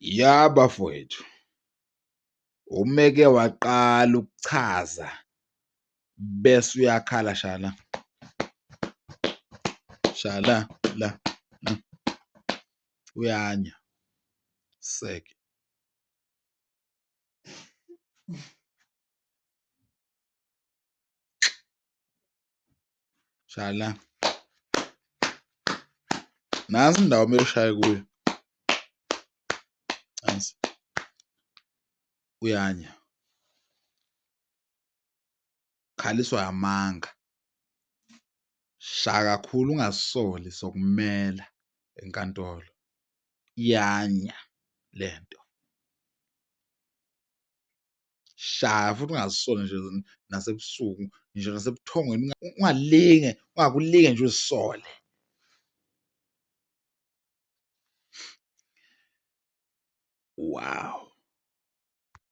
Ya bafowethu, umeke waqala ukuchaza bese uyakhala shala, shala la la uyanya seke shala nansi indawo kumele ushaye kuyo nansi uyanya khaliswa amanga shaya kakhulu ungasoli sokumela enkantolo iyanya lento shaya futhi ungasoli nje nasebusuku ngisho nasebuthongweni ungakulinge nje uzisole. Wow.